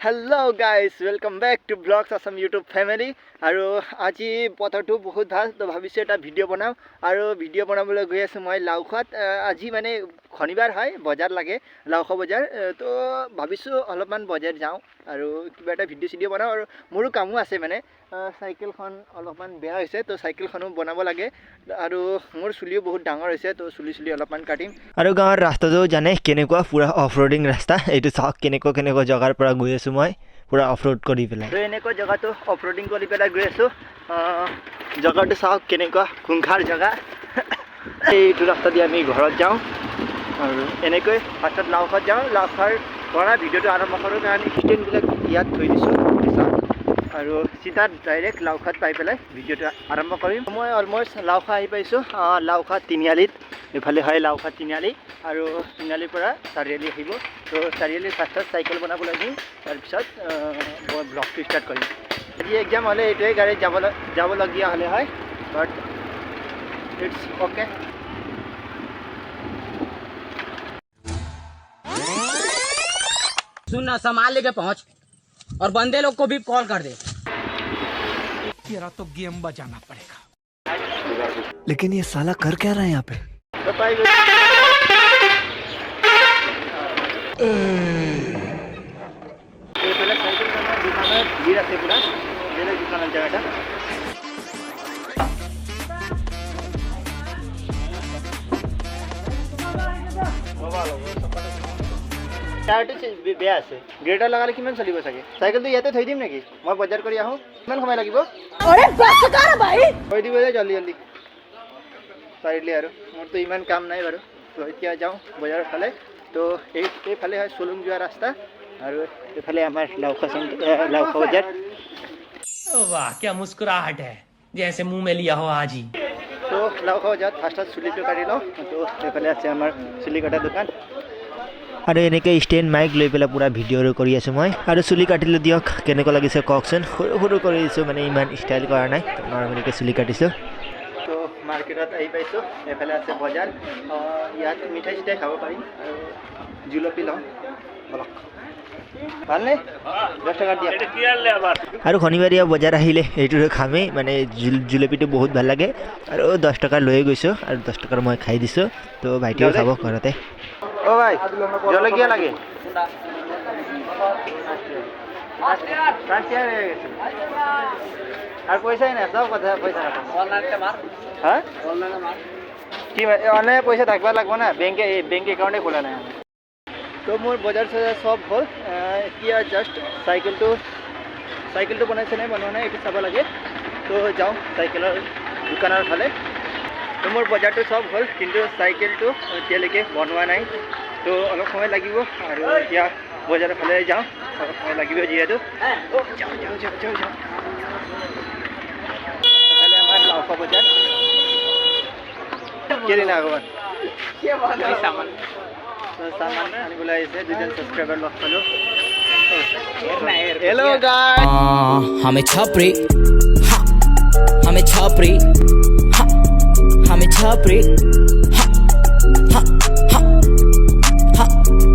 Hello guys, welcome back to Vlogs Assam YouTube family. আৰু আজি পথৰটো বহুত ভাল তো ভাবিছো এটা ভিডিঅ' বনাম আৰু ভিডিঅ' বনাবলৈ গৈ আছো মই লাউখাত আজি মানে শনিবাৰ হয় বজাৰ লাগে লাউখা বজাৰ তো ভাবিছো অলপমান বজাৰ যাওঁ আৰু কিবা এটা ভিডিঅ' বনাওঁ আৰু মোৰো কামো আছে মানে সাইকেলখন অলপমান বেয়া হৈছে তো সাইকেলখনো বনাব লাগে আৰু মোৰ চুলিও বহুত ডাঙৰ হৈছে তো চুলি অলপমান কাটিম আৰু গাঁৱৰ ৰাস্তাটো জানে কেনেকুৱা পুৰা অফ ৰোডিং ৰাস্তা এইটো চাওক কেনেকুৱা জগাৰ পৰা গৈ আছো মই পুৰা অফ ৰোড কৰি পেলাই তো এনেকুৱা জগাটো অফ ৰোডিং কৰি পেলাই গৈ আছো জগাটো চাওক কেনেকুৱা খুংখাৰ জগা এইটো ৰাস্তা দি আমি ঘৰত যাওঁ আৰু এনেকৈ ফাৰ্ষ্টত লাউখাত যাওঁ লাউখাৰ পৰা ভিডিঅ'টো আৰম্ভ কৰোঁ কাৰণ ষ্টেণ্ডবিলাক ইয়াত থৈ দিছোঁ আৰু চিধা ডাইৰেক্ট লাউখাত পাই পেলাই ভিডিঅ'টো আৰম্ভ কৰিম মই অলমষ্ট লাউখা আহি পাইছোঁ লাউখা তিনিআলিত এইফালে হয় লাউখা তিনিআলি আৰু তিনিআলিৰ পৰা চাৰিআলি আহিব তো চাৰিআলিৰ ফাৰ্ষ্টত চাইকেল বনাব লাগিম তাৰপিছত মই ব্লগটো ষ্টাৰ্ট কৰিম আজি এক্সাম হ'লে এইটোৱে গাড়ীত যাবলগীয়া হ'লে হয় বাট ইটছ অ'কে सुन ना सामान लेके पहुंच और बंदे लोग को भी कॉल कर दे तेरा तो गेम बजाना पड़ेगा लेकिन ये साला कर क्या रहा है यहाँ पे টায়াৰটো বেয়া আছে গ্ৰেটাৰ লগালে কিমান চলিব চাগে চাইকেলটো ইয়াতে থৈ দিম নেকি মই বজাৰ কৰি আহোঁ কিমান সময় লাগিব থৈ দিব যে জল্দি পাৰিলে আৰু মোৰতো ইমান কাম নাই বাৰু তো এতিয়া যাওঁ বজাৰৰ ফালে তো এইফালে হয় চলুং যোৱা ৰাস্তা আৰু এইফালে আমাৰ লাউখা বজাৰ वाह क्या मुस्कुराहट है जैसे मुंह में लिया हो आज ही তো লাউখা বজাৰত ফাৰ্ষ্টত চুলিটো কাটি লওঁ তো এইফালে আছে আমাৰ চুলি কটা দোকান আৰু এনেকৈ ষ্টেণ্ড মাইক লৈ পেলাই পুৰা ভিডিঅ' কৰি আছোঁ মই আৰু চুলি কাটিলোঁ দিয়ক কেনেকুৱা লাগিছে কওকচোন সৰু কৰি দিছোঁ মানে ইমান ষ্টাইল কৰা নাই নৰ্মেলিকৈ চুলি কাটিছোঁ তো মাৰ্কেটত আহি পাইছোঁ এইফালে আছে বজাৰ ইয়াত মিঠাই চিঠাই খাব পাৰিম আৰু জুলপি লওঁ বলক ভালনে 10 টকা দিয়া আৰু শনিবাৰীয়া বজাৰ আহিলে এইটো খামেই মানে জুলপিটো বহুত ভাল লাগে আৰু 10 টকা লৈ গৈছোঁ আৰু 10 টকাৰ মই খাই দিছোঁ তো ভাইটিও খাব ঘৰতে ও ভাই জলকীয়া লাগে আর পয়সাই না সব কথা পয়সা হ্যাঁ কি অনলাইনে পয়সা থাকবা লাগবো না ব্যাংক একাউন্টে খোলা নাই তো মোৰ বজাৰ সব হ'ল এতিয়া জাষ্ট চাইকেলটো বনাইছে নাই বনোৱা নাই এইটো চাব লাগে তো যাওঁ চাইকেলৰ দোকানৰ ফালে তো মোৰ বজাৰটো সব হ'ল কিন্তু চাইকেলটো এতিয়ালৈকে বনোৱা নাই তো অলপ সময় লাগিব আৰু এতিয়া বজাৰৰ ফালে যাওঁ অলপ সময় লাগিব যিহেতু যাওঁ এফালে আমাৰ লাউখা বজাৰ কেইদিন আগত सामान आनिবলৈ আহিছে দুজন সাবস্ক্রাইবার লগ পালো हेलो गाइस हमें छपरी हमें छपरी हमें छपरी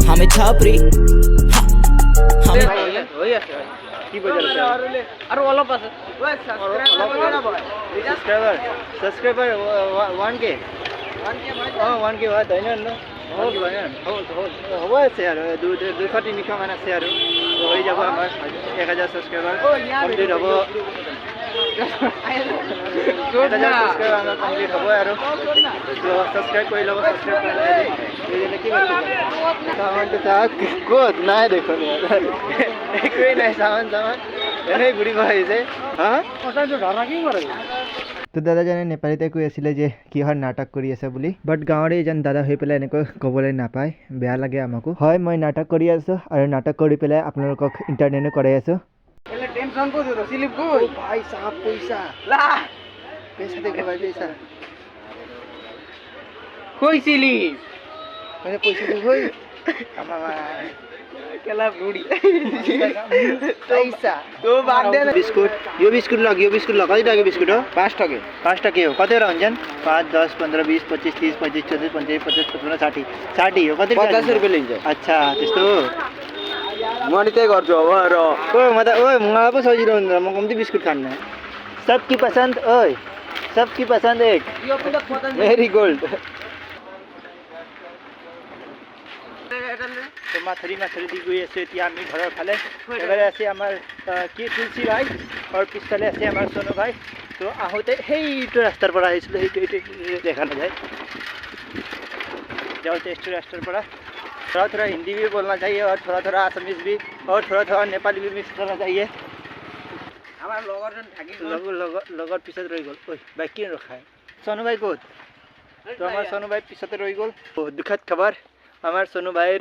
हमें छपरी হৈ আছে কি বজাৰ আছে আৰু অলপ আছে সাবস্ক্ৰাইবাৰ 1k 1k হয় দৈনন্দিন হ'ব আছে আৰু 200-300 মান আছে আৰু হৈ যাব আমাৰ 1000 সাবস্ক্ৰাইবাৰ কমপ্লিট হ'ব 1000 সাবস্ক্ৰাইবাৰ আমাৰ কমপ্লিট হ'ব আৰু তো সাবস্ক্ৰাইব কৰি ল'ব সাবস্ক্ৰাইব কৰিলে কি সামানটো তাক ক'ত নাই দেখোন একোৱেই নাই সামান এনেই ঘূৰিব আহিছে হা তো দাদাজনে নেপালীতে কৈ আছিলে যে কিহৰ নাটক কৰি আছে বুলি বাট গাঁৱৰে এজন দাদা হৈ পেলাই এনেকৈ ক'বলৈ নাপায় বেয়া লাগে আমাকো হয় মই নাটক কৰি আছোঁ আৰু নাটক কৰি পেলাই আপোনালোকক ইণ্টাৰটেইনো কৰাই আছোঁ টেনশ্যন ক'ত স্লিপ ক'ত ভাই সাহেব পইচা পইচা দেখো ভাই পইচা কৈছিলি মানে পইচা দেখো আমাৰ केला बुढ़ी पैसा तो बांधे बिस्कुट यो बिस्कुट लग कति टके बिस्कुट हो 5 टके हो कति वटा हुन्छन् 5 10 15 20 25 30 35 40 45 50 55 60 60 हो कति 50 रुपैयाँ लिन्छ अच्छा त्यस्तो हो মনিতে गर्छु अब र ओए म त ओए मलाई पो सजिलो हुन्छ म कम्ती बिस्कुट खान्न सबकी पसंद ओए सबकी पसंद एक भेरी गोल्ड তো মাথারি দি গৈ আছে এতিয়া আমি ঘৰৰ ফালে এবাৰে আছে আমাৰ কি তুলসী ভাই আৰু পিছফালে আছে আমাৰ সোনু ভাই তো আহোঁতে সেইটো ৰাস্তাৰ পৰা আহিছিলোঁ সেইটো দেখা নাযায় जाते इस रेस्टोरेंट पर थोड़ा थोड़ा हिंदी भी बोलना चाहिए और थोड़ा थोड़ा असमीज भी और थोड़ा थोड़ा नेपाली भी मिक्स करना चाहिए আমাৰ লগৰজন থাকি গ'ল লগৰ পিছত ৰৈ গ'ল ঐ বাইক কিনে ৰখায় সোনু ভাই ক'ত তো আমাৰ সোনু ভাই পিছতে ৰৈ গ'ল দুখদ খবৰ আমাৰ সোনু ভাইৰ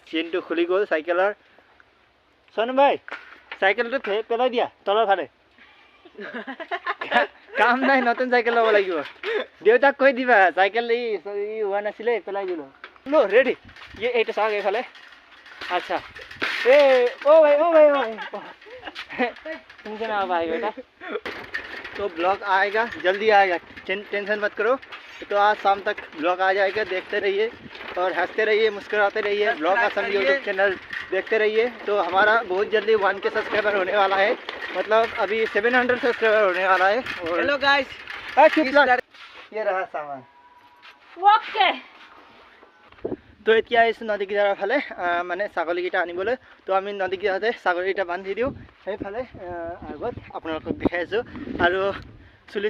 চেইনটো খুলি গ'ল চাইকেলৰ সোনু ভাই চাইকেলটো পেলাই দিয়া তলৰ ফালে কাম নাই নতুন চাইকেল ল'ব লাগিব দেউতাক কৈ দিবা চাইকেল ই হোৱা নাছিলে পেলাই দিলোঁ লো ৰেডি এইটো চাওক এইফালে আচ্ছা ओ भाई तुमसे ना भाई बेटा तो ब्लॉग आएगा जल्दी आएगा टेंशन मत करो तो आज शाम तक ब्लॉग आ जाएगा देखते रहिए और हंसते रहिए मुस्कुराते रहिए ब्लॉग असम यूट्यूब चैनल देखते रहिए तो हमारा बहुत जल्दी 1K सब्सक्राइबर होने वाला है मतलब अभी 700 सब्सक्राइबर होने वाला है और हेलो गाइस ये रहा सामान ओके তো এতিয়া আহিছোঁ নদী কিনাৰৰ ফালে মানে ছাগলীকেইটা আনিবলৈ তো আমি নদী কিনাৰতে ছাগলীকেইটা বান্ধি দিওঁ সেইফালে আগত আপোনালোকক দেখাই আছোঁ আৰু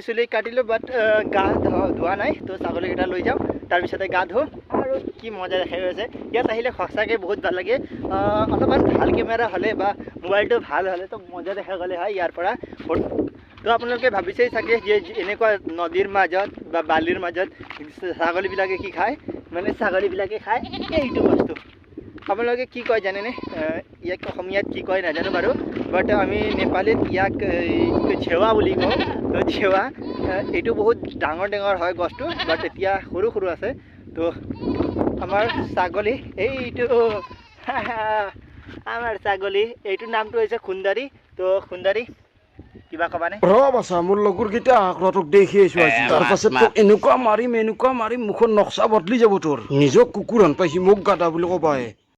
চুলি কাটিলোঁ বাট গা ধোৱা নাই তো ছাগলীকেইটা লৈ যাওঁ তাৰপিছতে গা ধুওঁ আৰু কি মজা দেখাই গৈছে ইয়াত আহিলে সঁচাকৈ বহুত ভাল লাগে অলপমান ভাল কেমেৰা হ'লে বা মোবাইলটো ভাল হ'লে তো মজা দেখা গ'লে হয় ইয়াৰ পৰা তো আপোনালোকে ভাবিছেই চাগে যে এনেকুৱা নদীৰ মাজত বা বালিৰ মাজত ছাগলীবিলাকে কি খায় মানে ছাগলীবিলাকে খায় এইটো বস্তু আপোনালোকে কি কয় জানেনে ইয়াক অসমীয়াত কি কয় নাজানো বাৰু বাট আমি নেপালীত ইয়াক ঝেৱা বুলি কওঁ তো ঝেৱা এইটো বহুত ডাঙৰ হয় গছটো বাট এতিয়া সৰু আছে তো আমাৰ ছাগলী এইটো আমাৰ ছাগলী এইটোৰ নামটো হৈছে সুন্দৰী তো সুন্দৰী কিবা কবানে বাছা মোৰ লগৰ কেইটা আক্ৰতক দেখি আছো আজি তাৰপাছত তোক এনেকুৱা মাৰিম মুখৰ নক্সা বদলি যাব তোৰ নিজক কুকুৰ হান পাইছি মোক গাদা বুলি কবাই